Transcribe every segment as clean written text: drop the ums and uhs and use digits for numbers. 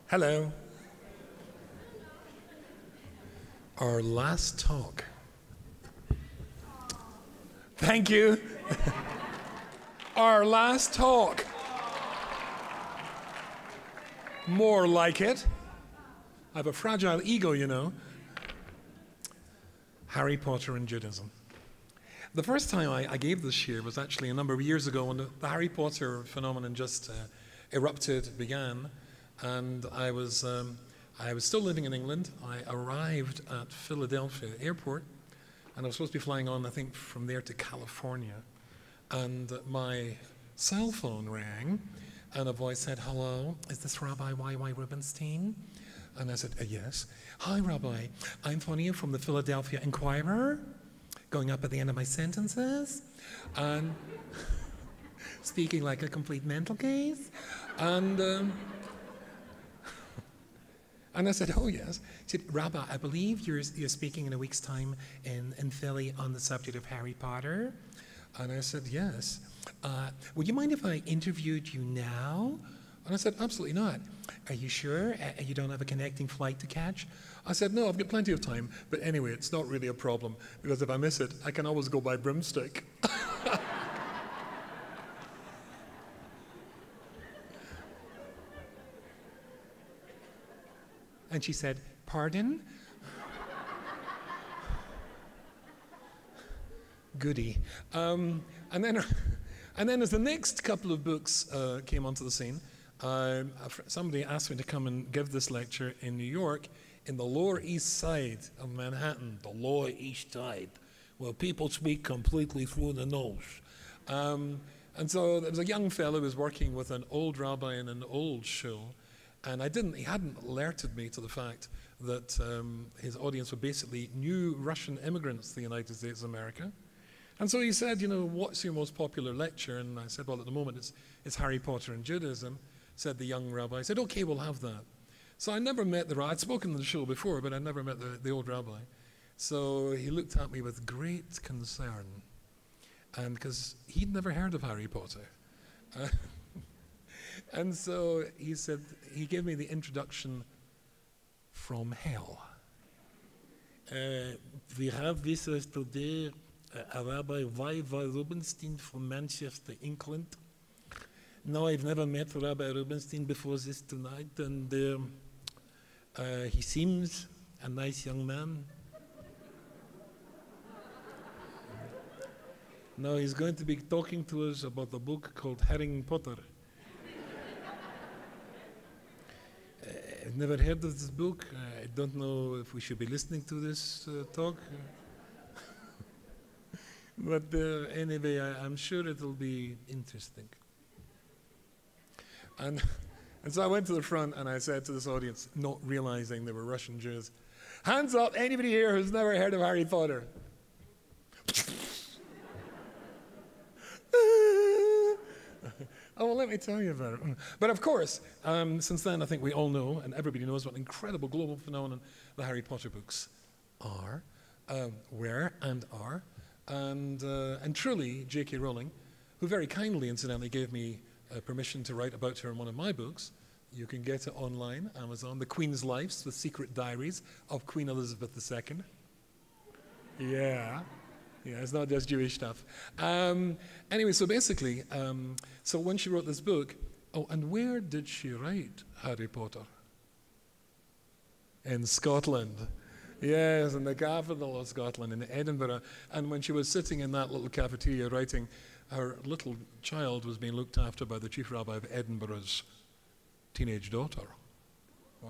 Hello. Our last talk. Thank you. Our last talk. More like it. I have a fragile ego, you know. Harry Potter and Judaism. The first time I gave this here was actually a number of years ago when the Harry Potter phenomenon just erupted, began, and I was still living in England. I arrived at Philadelphia airport, and I was supposed to be flying on, I think, from there to California, and my cell phone rang, and a voice said, "Hello, is this Rabbi Y.Y. Rubinstein?" And I said, "Yes." "Hi, Rabbi. I'm phoning you from the Philadelphia Inquirer, going up at the end of my sentences, and speaking like a complete mental case." And I said, "Oh, yes." He said, "Rabbi, I believe you're speaking in a week's time in Philly on the subject of Harry Potter." And I said, "Yes. Would you mind if I interviewed you now?" And I said, "Absolutely not." "Are you sure you don't have a connecting flight to catch?" I said, "No, I've got plenty of time. But anyway, it's not really a problem, because if I miss it, I can always go by broomstick." And she said, "Pardon?" Goody. And then as the next couple of books came onto the scene, somebody asked me to come and give this lecture in New York, in the Lower East Side of Manhattan, the Lower East Side, where people speak completely through the nose. And so there was a young fellow who was working with an old rabbi in an old shul, and he hadn't alerted me to the fact that his audience were basically new Russian immigrants to the United States of America. And so he said, "You know, what's your most popular lecture?" And I said, "Well, at the moment it's Harry Potter and Judaism." Said the young rabbi. I said, "Okay, we'll have that." So I never met the rabbi. I'd spoken on the show before, but I'd never met the old rabbi. So he looked at me with great concern, and because he'd never heard of Harry Potter. And so he gave me the introduction from hell. We have with us today Rabbi Y.Y. Rubinstein from Manchester, England. No, I've never met Rabbi Rubinstein before this tonight, and he seems a nice young man. Now he's going to be talking to us about a book called Harry Potter. I've never heard of this book. I don't know if we should be listening to this talk. But anyway, I'm sure it'll be interesting. And so I went to the front and I said to this audience, not realizing they were Russian Jews, "Hands up, anybody here who's never heard of Harry Potter?" Oh, well, let me tell you about it. But of course, since then, I think we all know, and everybody knows, what an incredible global phenomenon the Harry Potter books were and are. And truly, J.K. Rowling, who very kindly, incidentally, gave me permission to write about her in one of my books. You can get it online, Amazon, The Queen's Lives, The Secret Diaries of Queen Elizabeth II. Yeah, it's not just Jewish stuff. Anyway, so basically, so when she wrote this book, and where did she write Harry Potter? In Scotland. Yes, in the capital of Scotland, in Edinburgh. And when she was sitting in that little cafeteria writing, her little child was being looked after by the chief rabbi of Edinburgh's teenage daughter.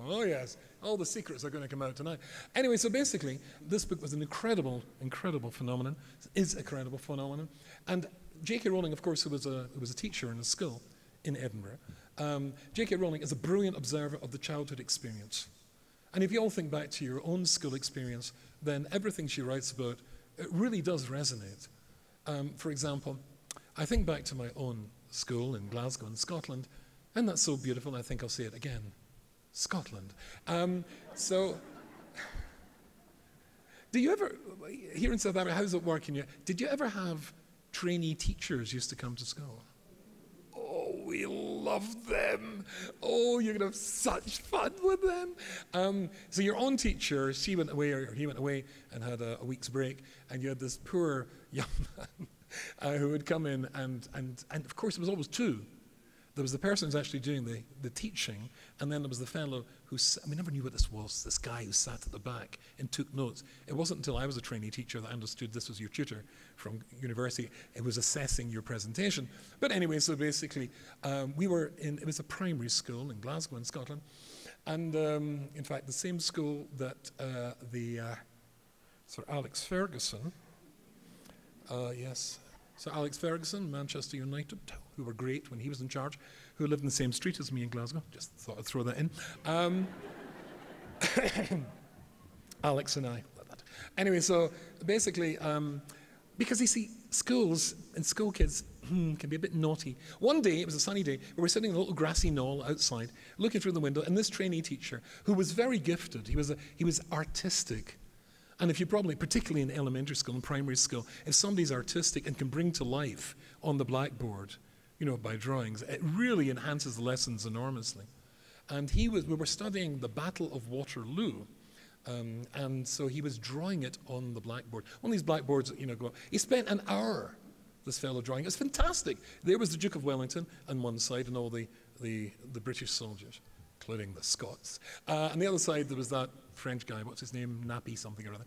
Oh yes, all the secrets are going to come out tonight. Anyway, so basically, this book was an incredible, incredible phenomenon. Is a credible phenomenon. And J.K. Rowling, of course, who was a teacher in a school in Edinburgh, J.K. Rowling is a brilliant observer of the childhood experience. And if you all think back to your own school experience, then everything she writes about, it really does resonate. For example, I think back to my own school in Glasgow in Scotland, and that's so beautiful, I think I'll say it again. Scotland. So, do you ever, here in South Africa, how does it work in you? Did you ever have trainee teachers used to come to school? Oh, we love them. Oh, you're going to have such fun with them. So your own teacher, she went away or he went away and had a week's break, and you had this poor young man who would come in, and of course it was always two. There was the person who's actually doing the teaching, and then there was the fellow we never knew what this was, this guy who sat at the back and took notes. It wasn't until I was a trainee teacher that I understood this was your tutor from university. It was assessing your presentation. But anyway, so basically, it was a primary school in Glasgow in Scotland, and in fact, the same school that Sir Alex Ferguson, yes, Sir Alex Ferguson, Manchester United, who were great when he was in charge, who lived in the same street as me in Glasgow. Just thought I'd throw that in. Alex and I, like that. Anyway, so basically, because you see, schools and school kids can be a bit naughty. One day, it was a sunny day, we were sitting in a little grassy knoll outside, looking through the window, and this trainee teacher, who was very gifted, he was artistic. And if you probably, particularly in elementary school and primary school, if somebody's artistic and can bring to life on the blackboard, by drawings, it really enhances the lessons enormously. And we were studying the Battle of Waterloo, and so he was drawing it on the blackboard. One of these blackboards, go. He spent an hour, this fellow, drawing. It was fantastic. There was the Duke of Wellington on one side and all the British soldiers, including the Scots. On the other side, there was that French guy, what's his name, Nappy something or other,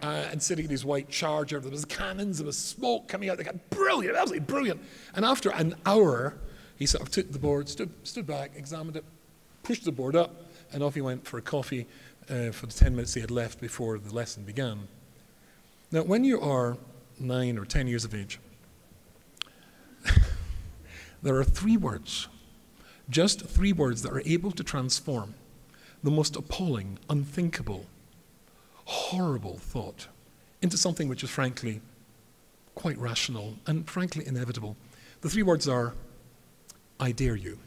and sitting in his white charger. There was cannons, there was smoke coming out. They got brilliant, absolutely brilliant. And after an hour, he sort of took the board, stood back, examined it, pushed the board up, and off he went for a coffee for the 10 minutes he had left before the lesson began. Now, when you are 9 or 10 years of age, there are 3 words, just 3 words that are able to transform the most appalling, unthinkable, horrible thought into something which is frankly quite rational and frankly inevitable. The 3 words are, I dare you.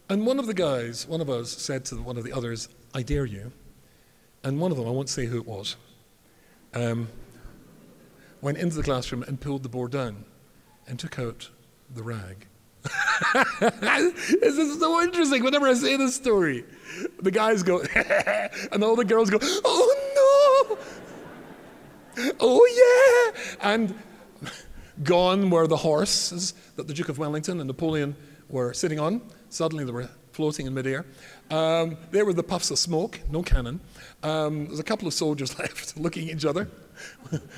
And one of us said to one of the others, I dare you. And one of them, I won't say who it was, went into the classroom and pulled the board down and took out the rag. This is so interesting. Whenever I say this story, the guys go, and all the girls go, oh no, oh yeah. And gone were the horses that the Duke of Wellington and Napoleon were sitting on. Suddenly they were floating in midair. There were the puffs of smoke, no cannon. There's a couple of soldiers left looking at each other.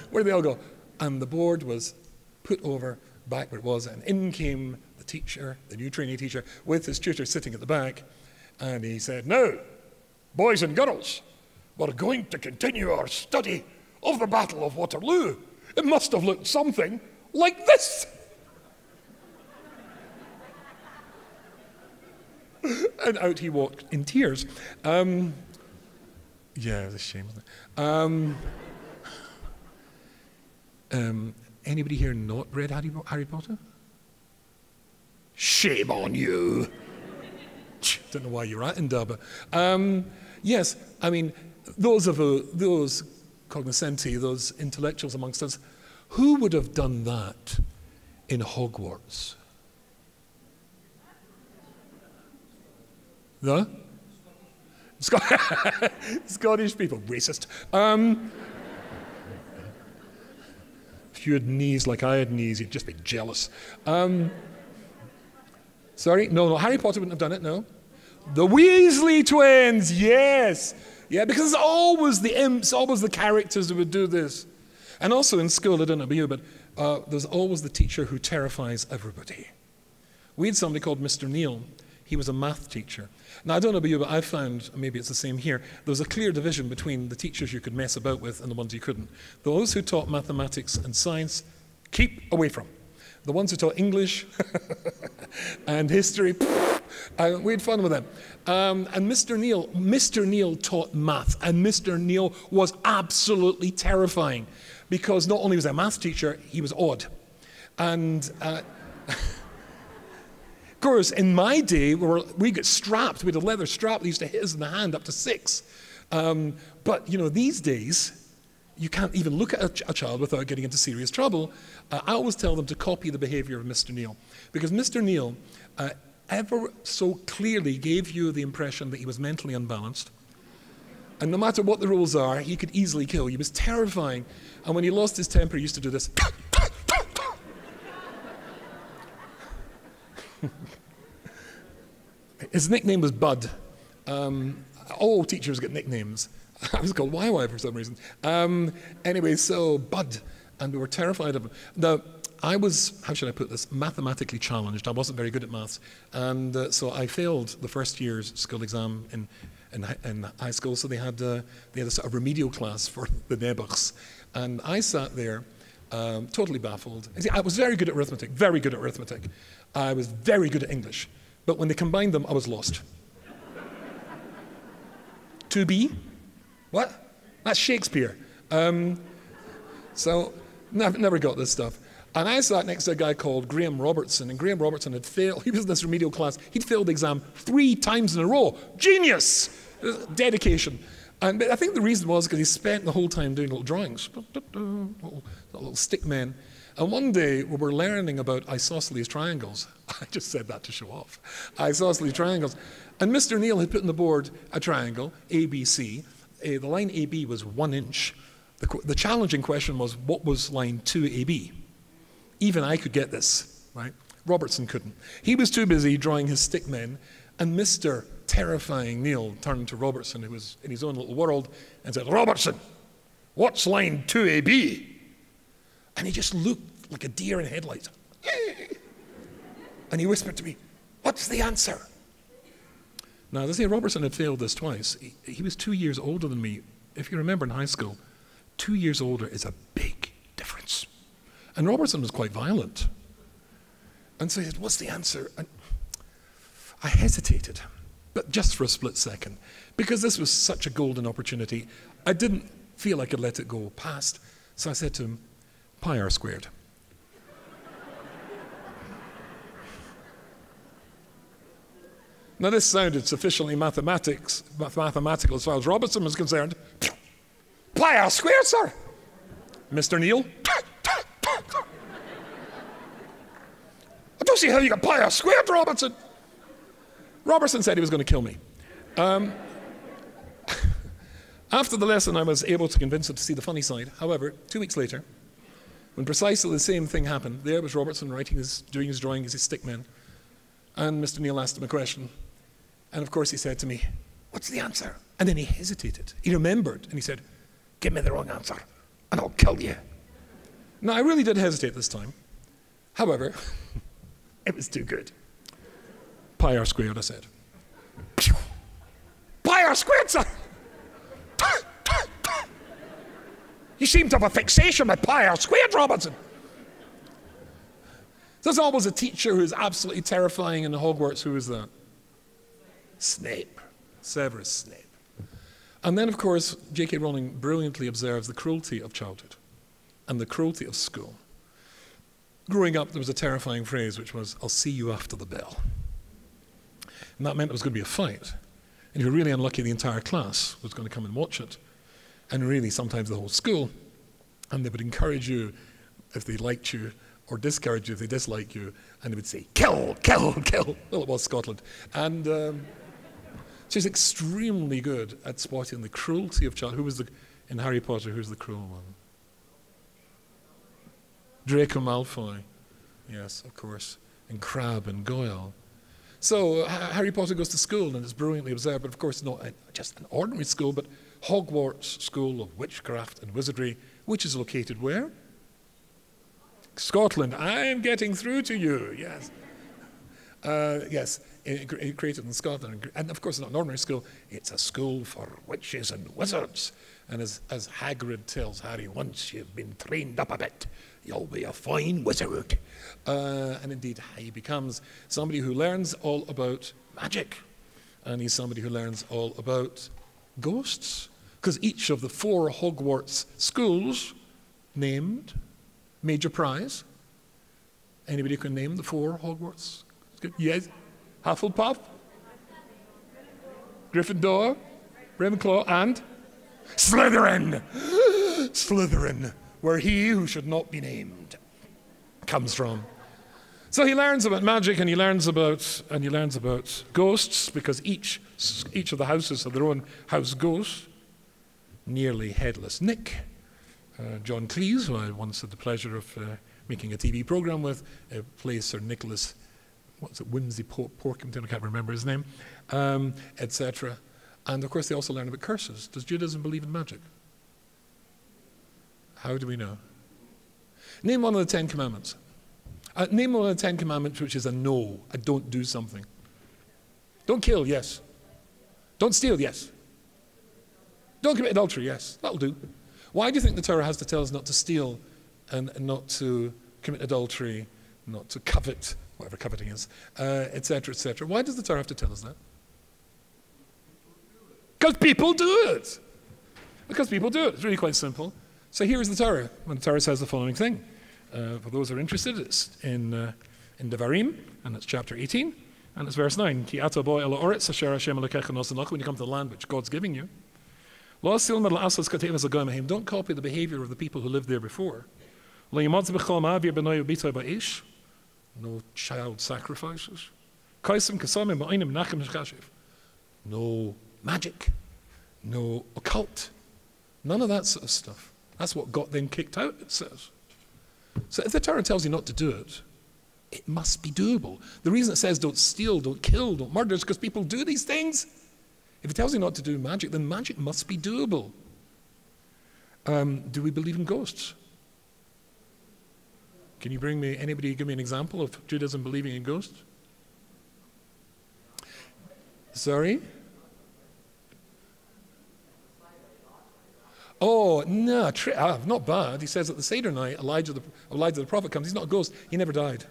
Where did they all go? And the board was put over back where it was, and in came the teacher, the new trainee teacher, with his tutor sitting at the back, and he said, now, boys and girls, we're going to continue our study of the Battle of Waterloo. It must have looked something like this. And out he walked in tears. Yeah, it was a shame, wasn't it? Anybody here not read Harry Potter? Shame on you. Don't know why you're at Indaba. Yes, I mean, those cognoscenti, those intellectuals amongst us, who would have done that in Hogwarts? No? Scottish people, racist. If you had knees like I had knees, you'd just be jealous. Sorry? No, Harry Potter wouldn't have done it, no. The Weasley twins, yes. Yeah, because it's always the imps, always the characters who would do this. And also in school, I don't know about you, but there's always the teacher who terrifies everybody. We had somebody called Mr. Neal. He was a math teacher. Now, I don't know about you, but I found, maybe it's the same here, there was a clear division between the teachers you could mess about with and the ones you couldn't. Those who taught mathematics and science, keep away from. The ones who taught English and history, we had fun with them. And Mr. Neal taught math, and Mr. Neal was absolutely terrifying because not only was he a math teacher, he was odd. And of course, in my day, we got strapped. We had a leather strap that used to hit us in the hand up to 6. But, these days, you can't even look at a child without getting into serious trouble. I always tell them to copy the behavior of Mr. Neal, because Mr. Neal ever so clearly gave you the impression that he was mentally unbalanced. And no matter what the rules are, he could easily kill. He was terrifying. And when he lost his temper, he used to do this. His nickname was Bud. All teachers get nicknames. I was called YY for some reason. Anyway, so Bud, and we were terrified of him. Now, I was, how should I put this, mathematically challenged. I wasn't very good at maths. And so I failed the first year's school exam in high school, so they had a sort of remedial class for the nebuchs. And I sat there, totally baffled. See, I was very good at arithmetic, very good at arithmetic. I was very good at English. But when they combined them, I was lost. 2B? What? That's Shakespeare. So, never got this stuff. And I sat next to a guy called Graham Robertson, and Graham Robertson had failed, he was in this remedial class, he'd failed the exam 3 times in a row. Genius! Dedication. And I think the reason was because he spent the whole time doing little drawings, little stick men. And one day we were learning about isosceles triangles. I just said that to show off. Isosceles triangles. And Mr. Neal had put on the board a triangle, ABC. The line AB was 1 inch. The challenging question was, what was line 2AB? Even I could get this, right? Robertson couldn't. He was too busy drawing his stick men, and Mr. Terrifying Neal turned to Robertson, who was in his own little world, and said, Robertson, what's line 2AB? And he just looked like a deer in headlights. And he whispered to me, what's the answer? Now, they say Robertson had failed this twice. He was 2 years older than me. If you remember in high school, 2 years older is a big difference. And Robertson was quite violent. And so he said, what's the answer? And I hesitated, but just for a split second, because this was such a golden opportunity. I didn't feel I could let it go past. So I said to him, pi r squared. Now, this sounded sufficiently mathematical as far as Robertson was concerned. Pi r squared, sir. Mr. Neal. I don't see how you got pi r squared, Robertson. Robertson said he was going to kill me. After the lesson, I was able to convince him to see the funny side. However, 2 weeks later, when precisely the same thing happened, there was Robertson doing his drawing as his stickman, and Mr. Neal asked him a question. And of course he said to me, what's the answer? And then he hesitated. He remembered, and he said, give me the wrong answer, and I'll kill you. Now, I really did hesitate this time. However, it was too good. Pi r squared, I said. Pi r squared, sir! You seem to have a fixation with pi r squared, Robertson. There's always a teacher who's absolutely terrifying in Hogwarts. Who is that? Snape. Severus Snape. And then, of course, J.K. Rowling brilliantly observes the cruelty of childhood and the cruelty of school. Growing up, there was a terrifying phrase which was, I'll see you after the bell. And that meant there was going to be a fight. And if you were really unlucky, the entire class was going to come and watch it. And really, sometimes the whole school. And they would encourage you if they liked you, or discourage you if they disliked you, and they would say, kill, kill, kill. Well, it was Scotland. And she's extremely good at spotting the cruelty of childhood. Who was in Harry Potter, who's the cruel one? Draco Malfoy. Yes, of course. And Crabbe and Goyle. So Harry Potter goes to school and is brilliantly observed, but of course not just an ordinary school, but Hogwarts School of Witchcraft and Wizardry, which is located where? Scotland. I am getting through to you, yes. Yes, created in Scotland. And of course, it's not an ordinary school, it's a school for witches and wizards. And as Hagrid tells Harry, once you've been trained up a bit, you'll be a fine wizard. And indeed, he becomes somebody who learns all about magic. And he's somebody who learns all about ghosts. Because each of the 4 Hogwarts schools named major prize. Anybody who can name the 4 Hogwarts? Yes. Hufflepuff, Gryffindor, Ravenclaw, and Slytherin. Slytherin, where he who should not be named comes from. So he learns about magic, and he learns about ghosts, because each of the houses have their own house ghost. Nearly headless Nick, John Cleese, who I once had the pleasure of making a TV program with, plays Sir Nicholas, what's it, Whimsy Porkington, I can't remember his name, etc. And of course they also learn about curses. Does Judaism believe in magic? How do we know? Name one of the 10 Commandments. Name one of the 10 Commandments which is a no, a don't do something. Don't kill, yes. Don't steal, yes. Don't commit adultery, yes. That'll do. Why do you think the Torah has to tell us not to steal and not to commit adultery, not to covet, whatever coveting is, etc., etc.? Why does the Torah have to tell us that? Because people do it. Because people do it. It's really quite simple. So here is the Torah. When the Torah says the following thing. For those who are interested, it's in Devarim, and it's chapter 18, and it's verse 9. Ki ata bo el ha'oretz asher Hashem Elokecha nosen lach, when you come to the land which God's giving you. Lo asil asas katevas agoyim. Don't copy the behavior of the people who lived there before. Lo yimotz b'chol ma'avir b'noy u'bitoi ba'ish. No child sacrifices. Kaisim kasamim ba'onim nachem shchashiv. No magic. No occult. None of that sort of stuff. That's what got them kicked out, it says. So if the Torah tells you not to do it, it must be doable. The reason it says don't steal, don't kill, don't murder is because people do these things. If it tells you not to do magic, then magic must be doable. Do we believe in ghosts? Can you anybody give me an example of Judaism believing in ghosts? Sorry? Oh, no, not bad. He says at the Seder night, Elijah the prophet comes. He's not a ghost. He never died.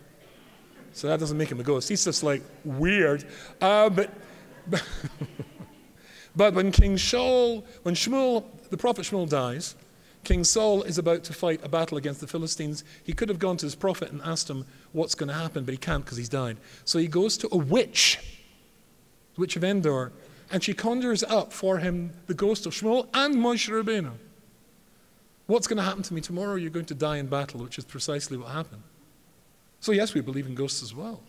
So that doesn't make him a ghost. He's just like weird. But when the prophet Shmuel dies, King Saul is about to fight a battle against the Philistines. He could have gone to his prophet and asked him what's going to happen, but he can't because he's died. So he goes to a witch of Endor, and she conjures up for him the ghost of Shmuel and Moshe Rabbeinu. What's going to happen to me tomorrow? You're going to die in battle, which is precisely what happened. So yes, we believe in ghosts as well.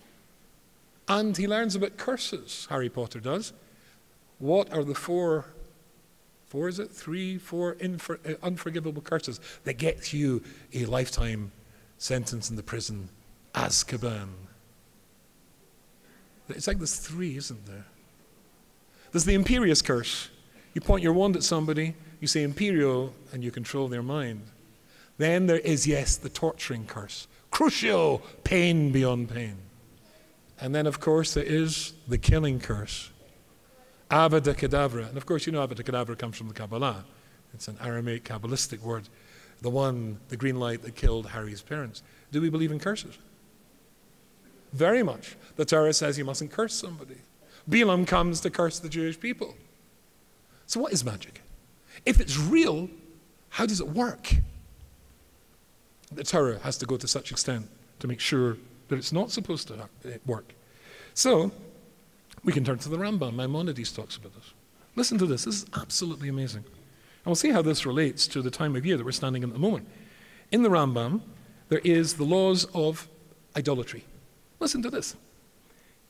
And he learns about curses, Harry Potter does. What are the four unforgivable curses that get you a lifetime sentence in the prison, Azkaban? It's like there's 3, isn't there? There's the Imperious curse. You point your wand at somebody, you say Imperio, and you control their mind. Then there is, yes, the torturing curse. Crucio, pain beyond pain. And then, of course, there is the killing curse. Avada Kedavra. And of course, you know Avada Kedavra comes from the Kabbalah. It's an Aramaic Kabbalistic word. The green light that killed Harry's parents. Do we believe in curses? Very much. The Torah says you mustn't curse somebody. Balaam comes to curse the Jewish people. So what is magic? If it's real, how does it work? The Torah has to go to such extent to make sure that it's not supposed to work. So we can turn to the Rambam. Maimonides talks about this. Listen to this. This is absolutely amazing. And we'll see how this relates to the time of year that we're standing in at the moment. In the Rambam, there is the laws of idolatry. Listen to this.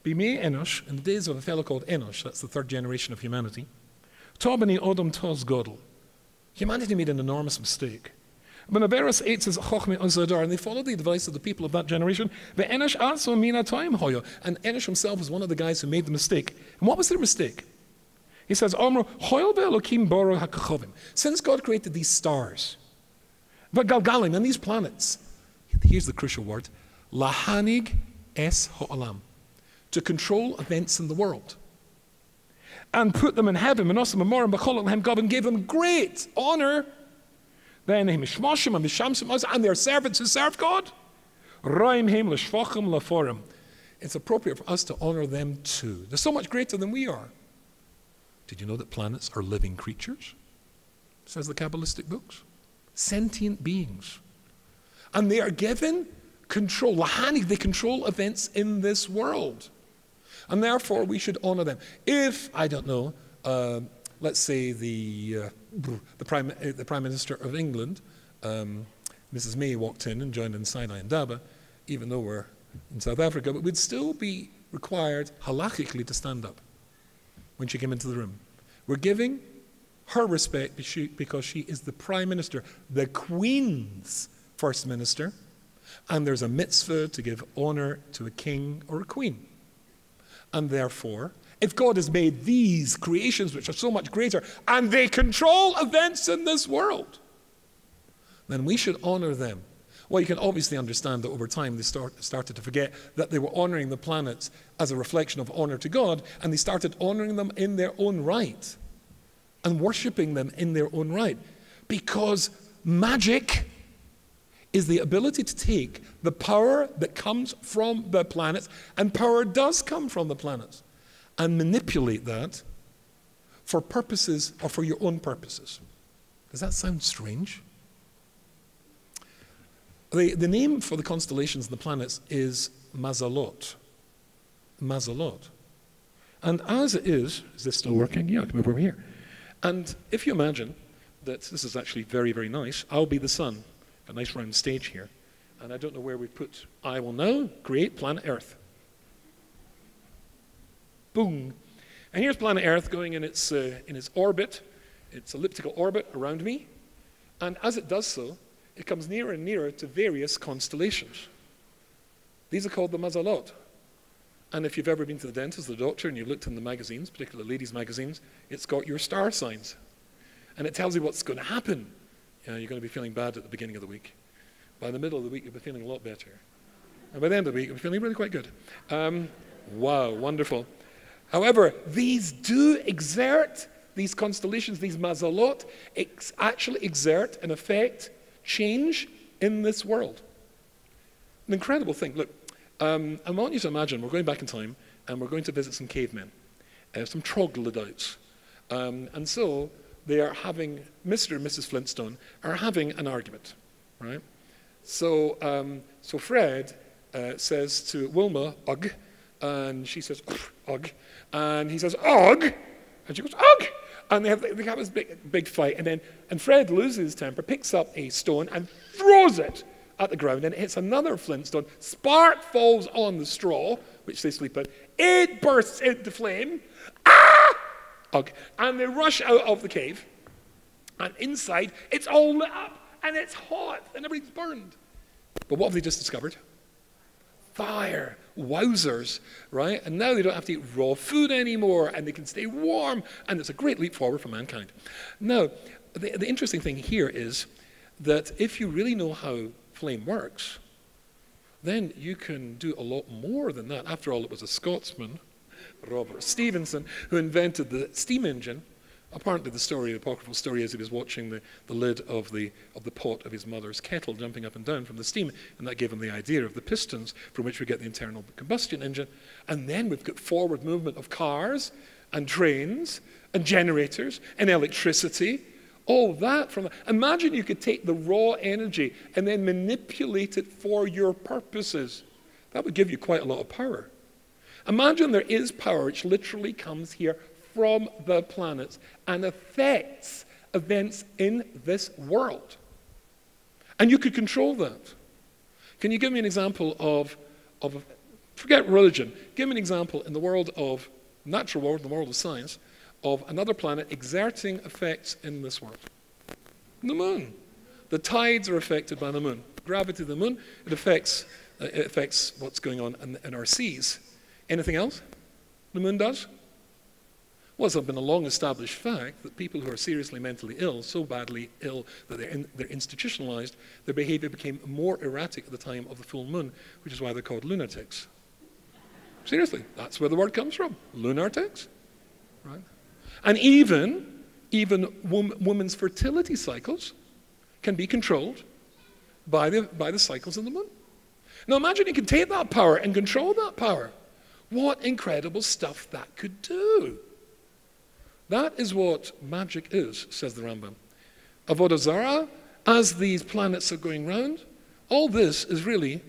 Bimei Enosh, in the days of a fellow called Enosh, that's the 3rd generation of humanity, Tobani Odom Toz Godel. Humanity made an enormous mistake. And they followed the advice of the people of that generation. And Enosh himself was one of the guys who made the mistake. And what was their mistake? He says, since God created these stars, Galgalim, and these planets, here's the crucial word, lahanig es ha'olam, to control events in the world, and put them in heaven, and gave them great honor. Then and their servants who serve God. It's appropriate for us to honor them too. They're so much greater than we are. Did you know that planets are living creatures? Says the Kabbalistic books. Sentient beings. And they are given control. Lahani, they control events in this world. And therefore we should honor them. If, I don't know, let's say the the Prime Minister of England, Mrs. May, walked in and joined in Sinai and Daba, even though we're in South Africa, but we'd still be required halachically to stand up when she came into the room. We're giving her respect because she is the Prime Minister, the Queen's First Minister, and there's a mitzvah to give honor to a king or a queen. And therefore, if God has made these creations which are so much greater, and they control events in this world, then we should honor them. Well, you can obviously understand that over time they started to forget that they were honoring the planets as a reflection of honor to God, and they started honoring them in their own right and worshipping them in their own right. Because magic is the ability to take the power that comes from the planets, and power does come from the planets, and manipulate that for purposes or for your own purposes. Does that sound strange? The name for the constellations and the planets is Mazalot. Mazalot. And as it is this still working? Yeah, I can move over here. And if you imagine that this is actually very, very nice, I'll be the sun, a nice round stage here. And I don't know where we put, I will now create planet Earth. Boom. And here's planet Earth going in its orbit, its elliptical orbit around me. And as it does so, it comes nearer and nearer to various constellations. These are called the Mazalot. And if you've ever been to the dentist, the doctor, and you've looked in the magazines, particularly ladies' magazines, it's got your star signs. And it tells you what's going to happen. You're going to be feeling bad at the beginning of the week. By the middle of the week, you'll be feeling a lot better. And by the end of the week, you'll be feeling really quite good. Wow, wonderful. However, these do exert, these constellations, these Mazalot, actually exert and affect change in this world. An incredible thing. Look, I want you to imagine we're going back in time and we're going to visit some cavemen, some troglodytes. And so they are having, Mr. and Mrs. Flintstone are having an argument, right? So, so Fred says to Wilma, ugh, and she says, ugh, and he says, ugh, and she goes, ugh, and they have this big fight, and Fred loses his temper, picks up a stone and throws it at the ground, and it hits another Flintstone. Spark falls on the straw, which they sleep in. It bursts into flame. Ah! Ugh. And they rush out of the cave, and inside it's all lit up, and it's hot, and everything's burned. But what have they just discovered? Fire. Wowzers, right? And now they don't have to eat raw food anymore, and they can stay warm, and it's a great leap forward for mankind. Now, the interesting thing here is that if you really know how flame works, then you can do a lot more than that. After all, it was a Scotsman, Robert Stevenson, who invented the steam engine. Apparently the apocryphal story is he was watching the lid of the pot of his mother's kettle jumping up and down from the steam, and that gave him the idea of the pistons from which we get the internal combustion engine. And then we've got forward movement of cars and trains and generators and electricity, all that from that. Imagine you could take the raw energy and then manipulate it for your purposes. That would give you quite a lot of power. Imagine there is power which literally comes here from the planets and affects events in this world. And you could control that. Can you give me an example of forget religion, give me an example in the world of natural world, the world of science, of another planet exerting effects in this world? The moon. The tides are affected by the moon. Gravity of the moon, it affects what's going on in our seas. Anything else the moon does? Well, it's been a long-established fact that people who are seriously mentally ill, so badly ill that they're institutionalized, their behavior became more erratic at the time of the full moon, which is why they're called lunatics. Seriously, that's where the word comes from, lunatics, right? And even women's fertility cycles can be controlled by the cycles of the moon. Now imagine you can take that power and control that power. What incredible stuff that could do. That is what magic is, says the Rambam. Avodah Zarah, as these planets are going round, all this is really,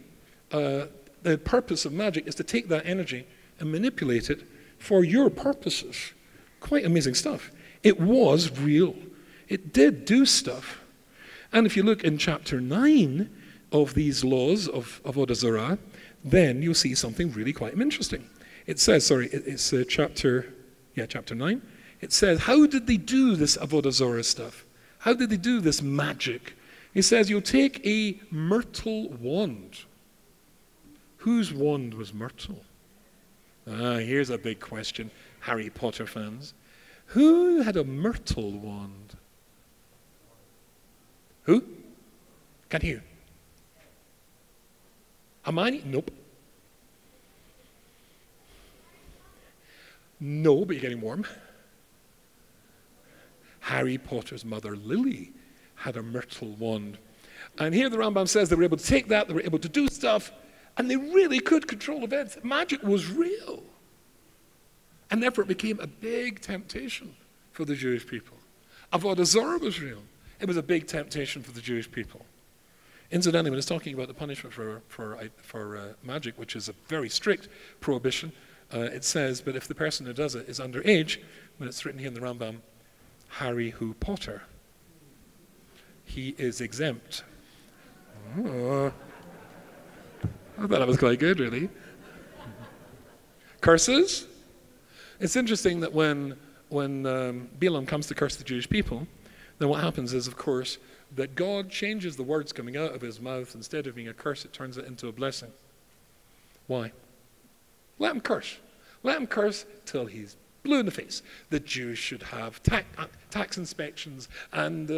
the purpose of magic is to take that energy and manipulate it for your purposes. Quite amazing stuff. It was real. It did do stuff. And if you look in chapter 9 of these laws of Avodah Zarah, then you'll see something really quite interesting. It says, it's chapter 9. It says, how did they do this Avodah Zarah stuff? How did they do this magic? It says, you'll take a myrtle wand. Whose wand was myrtle? Here's a big question, Harry Potter fans. Who had a myrtle wand? Who? Can't hear. Hermione? Nope. No, but you're getting warm. Harry Potter's mother, Lily, had a myrtle wand. And here the Rambam says they were able to take that, they were able to do stuff, and they really could control events. Magic was real. And therefore it became a big temptation for the Jewish people. Avodah Zarah was real. It was a big temptation for the Jewish people. Incidentally, when it's talking about the punishment for magic, which is a very strict prohibition, it says, but if the person who does it is underage, when it's written here in the Rambam, Harry Who Potter, he is exempt. Oh, I thought that was quite good, really. Curses. It's interesting that when Balaam comes to curse the Jewish people, then what happens is, of course, that God changes the words coming out of his mouth. Instead of being a curse, it turns it into a blessing. Why? Let him curse. Let him curse till he's blue in the face. The Jews should have tax inspections and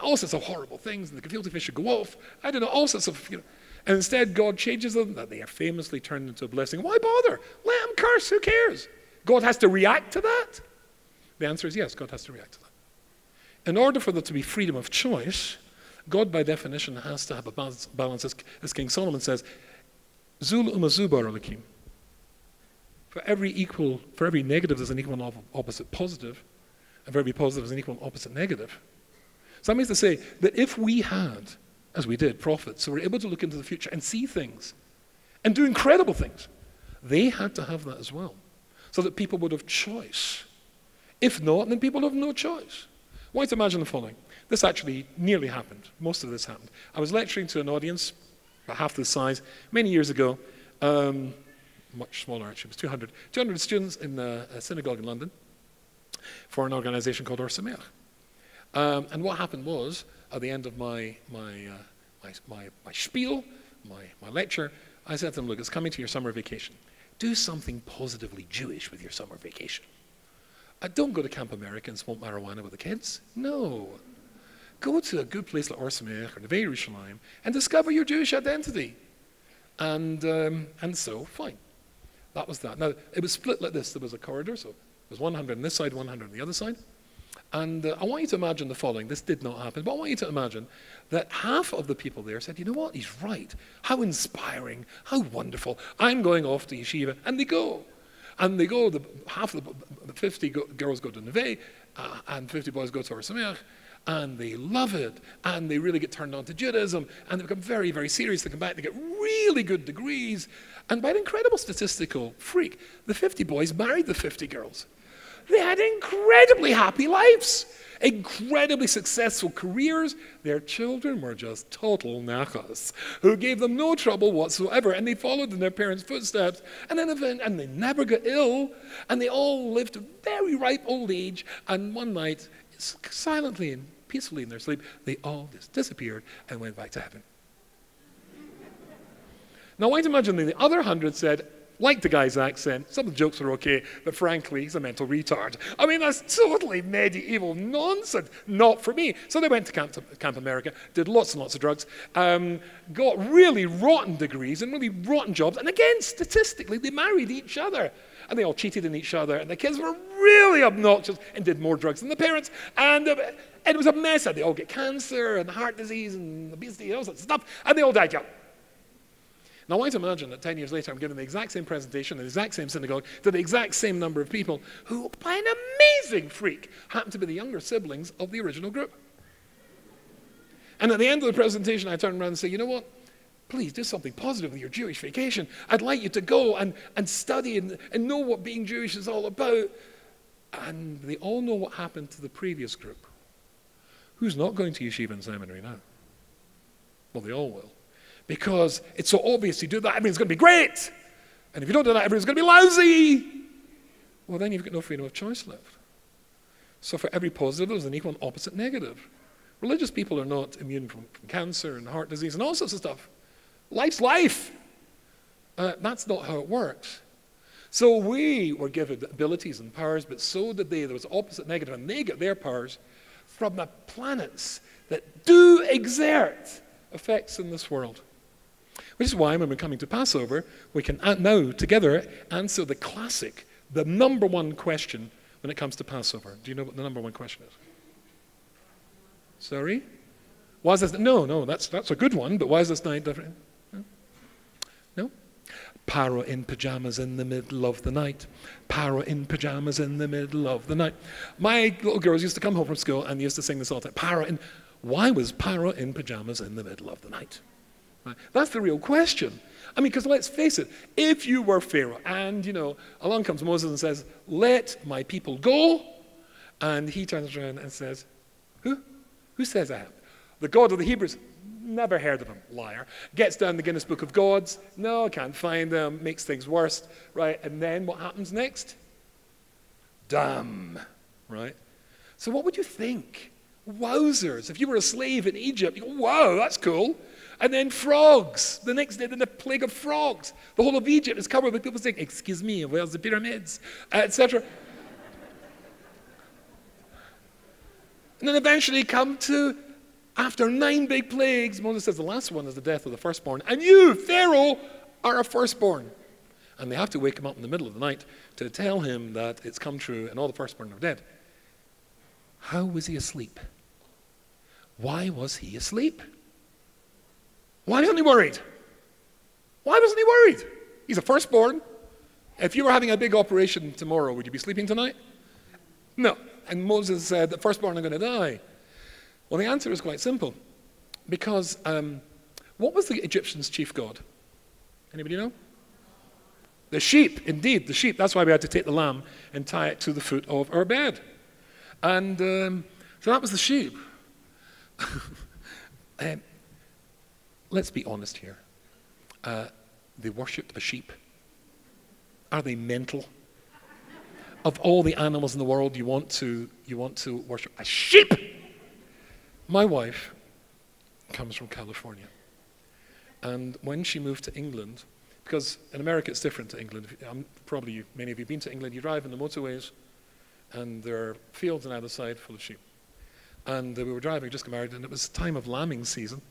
all sorts of horrible things, and the gefilte fish should go off. I don't know, all sorts of, And instead, God changes them, that they are famously turned into a blessing. Why bother? Let him curse. Who cares? God has to react to that? The answer is yes, God has to react to that. In order for there to be freedom of choice, God, by definition, has to have a balance, as King Solomon says, Zul umazubar alakim. For every negative, there's an equal and opposite positive, and for every positive, there's an equal and opposite negative. So that means to say that if we had, as we did, prophets who were able to look into the future and see things and do incredible things, they had to have that as well, so that people would have choice. If not, then people have no choice. I want you to imagine the following. This actually nearly happened. Most of this happened. I was lecturing to an audience, about half the size, many years ago, much smaller actually, it was 200 students in a synagogue in London for an organization called Or Sameach. And what happened was, at the end of my spiel, my lecture, I said to them, look, it's coming to your summer vacation. Do something positively Jewish with your summer vacation. Don't go to Camp America and smoke marijuana with the kids. No. Go to a good place like Or Sameach or Neve Yerushalayim and discover your Jewish identity. And so, fine. That was that. Now, it was split like this. There was a corridor, so there was 100 on this side, 100 on the other side. And I want you to imagine the following. This did not happen, but I want you to imagine that half of the people there said, you know what, he's right. How inspiring, how wonderful. I'm going off to yeshiva. And they go. And they go, half of the 50 girls go to Neve, and 50 boys go to Or Sameach, and they love it, and they really get turned on to Judaism, and they become very, very serious. They come back, they get really good degrees, and by an incredible statistical freak, the 50 boys married the 50 girls. They had incredibly happy lives, incredibly successful careers. Their children were just total nachas who gave them no trouble whatsoever, and they followed in their parents' footsteps, and they never got ill, and they all lived a very ripe old age, and one night, silently and peacefully in their sleep, they all just disappeared and went back to heaven. Now, I want you to imagine that the other 100 said, like the guy's accent, some of the jokes were okay, but frankly, he's a mental retard. I mean, that's totally medieval nonsense. Not for me. So they went to Camp America, did lots and lots of drugs, got really rotten degrees and really rotten jobs, and again, statistically, they married each other. And they all cheated on each other, and the kids were really obnoxious and did more drugs than the parents, and it was a mess. And they all get cancer and heart disease and obesity and all sorts of stuff, and they all died young. Now, I want you to imagine that 10 years later, I'm giving the exact same presentation in the exact same synagogue to the exact same number of people who, by an amazing freak, happen to be the younger siblings of the original group. And at the end of the presentation, I turn around and say, you know what? Please do something positive with your Jewish vacation. I'd like you to go and study and know what being Jewish is all about. And they all know what happened to the previous group. Who's not going to yeshiva and seminary now? Well, they all will. Because it's so obvious you do that, everything's going to be great. And if you don't do that, everything's going to be lousy. Well, then you've got no freedom of choice left. So for every positive, there's an equal and opposite negative. Religious people are not immune from cancer and heart disease and all sorts of stuff. Life's life. That's not how it works. So we were given abilities and powers, but so did they. There was opposite negative, and they got their powers from the planets that do exert effects in this world. Which is why when we're coming to Passover, we can now together answer the classic, the number one question when it comes to Passover. Do you know what the number one question is? Sorry? Why is this? No, that's a good one, but why is this night different? No? Paro in pajamas in the middle of the night. Paro in pajamas in the middle of the night. My little girls used to come home from school and used to sing this all the time. Why was Paro in pajamas in the middle of the night? Right? That's the real question. I mean, because let's face it, if you were Pharaoh and, along comes Moses and says, let my people go, and he turns around and says, who? Who says I have? The God of the Hebrews. Never heard of him, liar. Gets down the Guinness Book of Gods. No, can't find them. Makes things worse, right? And then what happens next? Damn, right? So what would you think? Wowzers. If you were a slave in Egypt, you go, wow, that's cool. And then frogs. The next day, then the plague of frogs. The whole of Egypt is covered with people saying, excuse me, where's the pyramids? Etc. And then eventually come to, after 9 big plagues, Moses says the last one is the death of the firstborn. And you, Pharaoh, are a firstborn. And they have to wake him up in the middle of the night to tell him that it's come true and all the firstborn are dead. How was he asleep? Why was he asleep? Why wasn't he worried? Why wasn't he worried? He's a firstborn. If you were having a big operation tomorrow, would you be sleeping tonight? No. And Moses said, the firstborn are going to die. Well, the answer is quite simple. Because what was the Egyptians' chief god? Anybody know? The sheep, indeed, the sheep. That's why we had to take the lamb and tie it to the foot of our bed. And so that was the sheep. Let's be honest here. They worshipped a sheep. Are they mental? Of all the animals in the world, you want to worship a sheep? My wife comes from California. And when she moved to England, because in America it's different to England. Probably many of you have been to England. You drive in the motorways, and there are fields on either side full of sheep. And we were driving, just got married, and it was time of lambing season.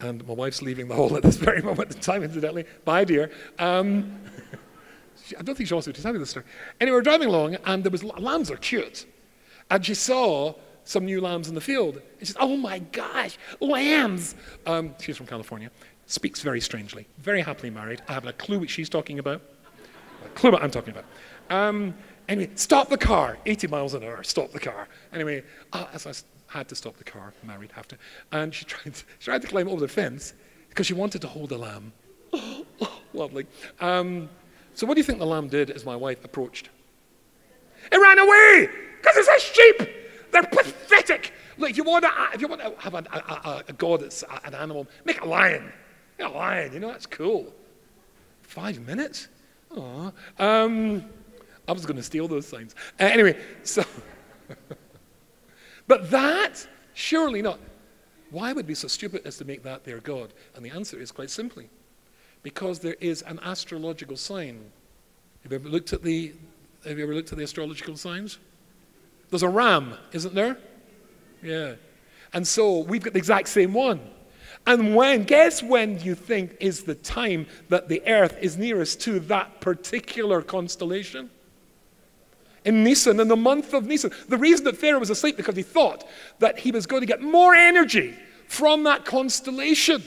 And my wife's leaving the hall at this very moment in time, incidentally. Bye, dear. I don't think she wants me to tell you this story. Anyway, we're driving along, and there was lambs are cute. And she saw some new lambs in the field. And she said, oh my gosh, lambs. She's from California. Speaks very strangely. Very happily married. I haven't a clue what she's talking about. A clue what I'm talking about. Anyway, stop the car. 80 miles an hour, stop the car. Anyway, as I had to stop the car, married, have to. And she tried to climb over the fence because she wanted to hold a lamb. Oh, lovely. So what do you think the lamb did as my wife approached? It ran away because it's a sheep. They're pathetic. Look, if you want to have a god that's an animal, make a lion. Make a lion, that's cool. 5 minutes? Aww. I was going to steal those signs. Anyway, so... But that, surely not. Why would we be so stupid as to make that their God? And the answer is quite simply, because there is an astrological sign. Have you ever looked at the astrological signs? There's a ram, isn't there? Yeah. And so we've got the exact same one. And guess when you think is the time that the earth is nearest to that particular constellation? In Nisan, in the month of Nisan. The reason that Pharaoh was asleep because he thought that he was going to get more energy from that constellation.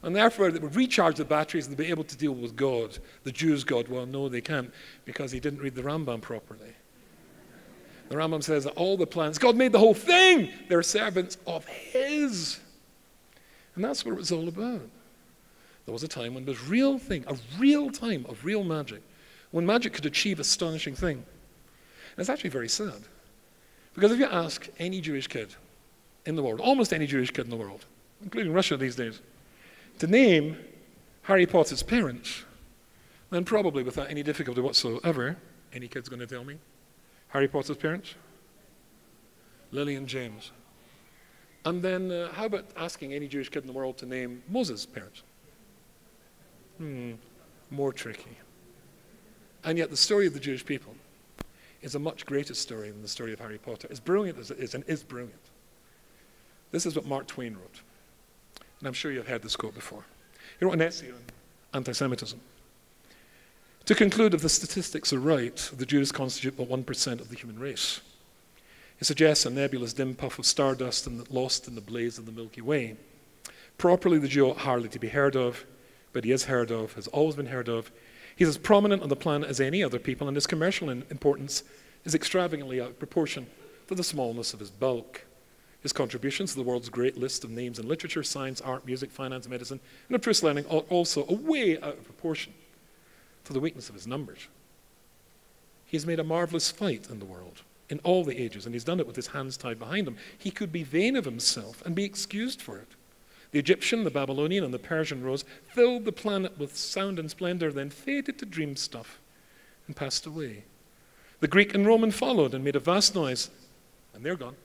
And therefore, they would recharge the batteries and they'd be able to deal with God, the Jews' God. Well, no, they can't, because he didn't read the Rambam properly. The Rambam says that all the plans, God made the whole thing. They're servants of his. And that's what it was all about. There was a time when there was real thing, a real time of real magic, when magic could achieve astonishing thing. And it's actually very sad. Because if you ask any Jewish kid, in the world, almost any Jewish kid in the world, including Russia these days, to name Harry Potter's parents, then probably without any difficulty whatsoever, any kid's going to tell me, Harry Potter's parents? Lily and James. And then how about asking any Jewish kid in the world to name Moses' parents? More tricky. And yet the story of the Jewish people is a much greater story than the story of Harry Potter. As brilliant as it is, and is brilliant. This is what Mark Twain wrote. And I'm sure you've heard this quote before. He wrote an essay on anti-Semitism. To conclude, if the statistics are right, the Jews constitute but 1% of the human race. It suggests a nebulous dim puff of stardust and lost in the blaze of the Milky Way. Properly, the Jew ought hardly to be heard of, but he is heard of, has always been heard of. He's as prominent on the planet as any other people, and his commercial importance is extravagantly out of proportion to the smallness of his bulk. His contributions to the world's great list of names in literature, science, art, music, finance, medicine, and abstruse learning are also way out of proportion to the weakness of his numbers. He's made a marvelous fight in the world, in all the ages, and he's done it with his hands tied behind him. He could be vain of himself and be excused for it. The Egyptian, the Babylonian, and the Persian rose, filled the planet with sound and splendor, then faded to dream stuff and passed away. The Greek and Roman followed and made a vast noise, and they're gone.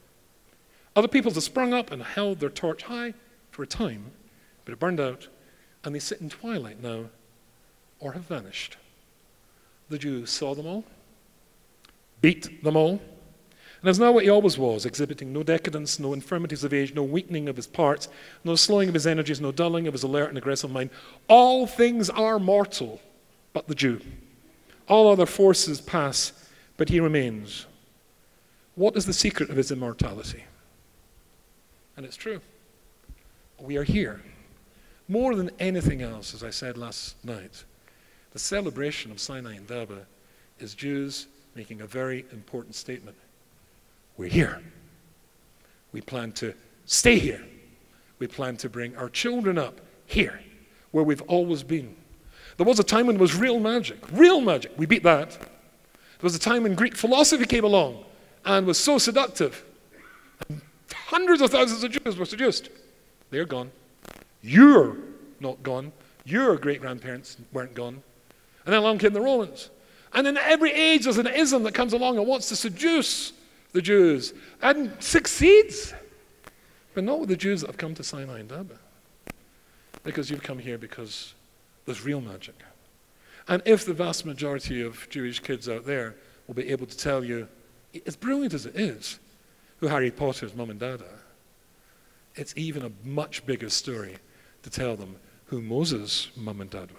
Other peoples have sprung up and held their torch high for a time, but it burned out, and they sit in twilight now, or have vanished. The Jews saw them all, beat them all, and is now what he always was, exhibiting no decadence, no infirmities of age, no weakening of his parts, no slowing of his energies, no dulling of his alert and aggressive mind. All things are mortal, but the Jew. All other forces pass, but he remains. What is the secret of his immortality? And it's true. We are here. More than anything else, as I said last night, the celebration of Sinai and Daba is Jews making a very important statement. We're here. We plan to stay here. We plan to bring our children up here, where we've always been. There was a time when there was real magic. Real magic. We beat that. There was a time when Greek philosophy came along and was so seductive. And hundreds of thousands of Jews were seduced. They're gone. You're not gone. Your great-grandparents weren't gone. And then along came the Romans. And in every age there's an ism that comes along and wants to seduce the Jews and succeeds. But not with the Jews that have come to Sinai and Daba. Because you've come here because there's real magic. And if the vast majority of Jewish kids out there will be able to tell you, as brilliant as it is, who Harry Potter's mum and dad are, it's even a much bigger story to tell them who Moses' mum and dad were.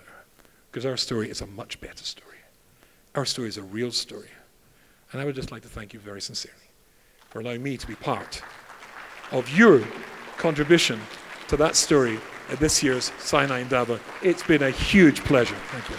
Because our story is a much better story. Our story is a real story. And I would just like to thank you very sincerely for allowing me to be part of your contribution to that story at this year's Sinai and Daba. It's been a huge pleasure. Thank you.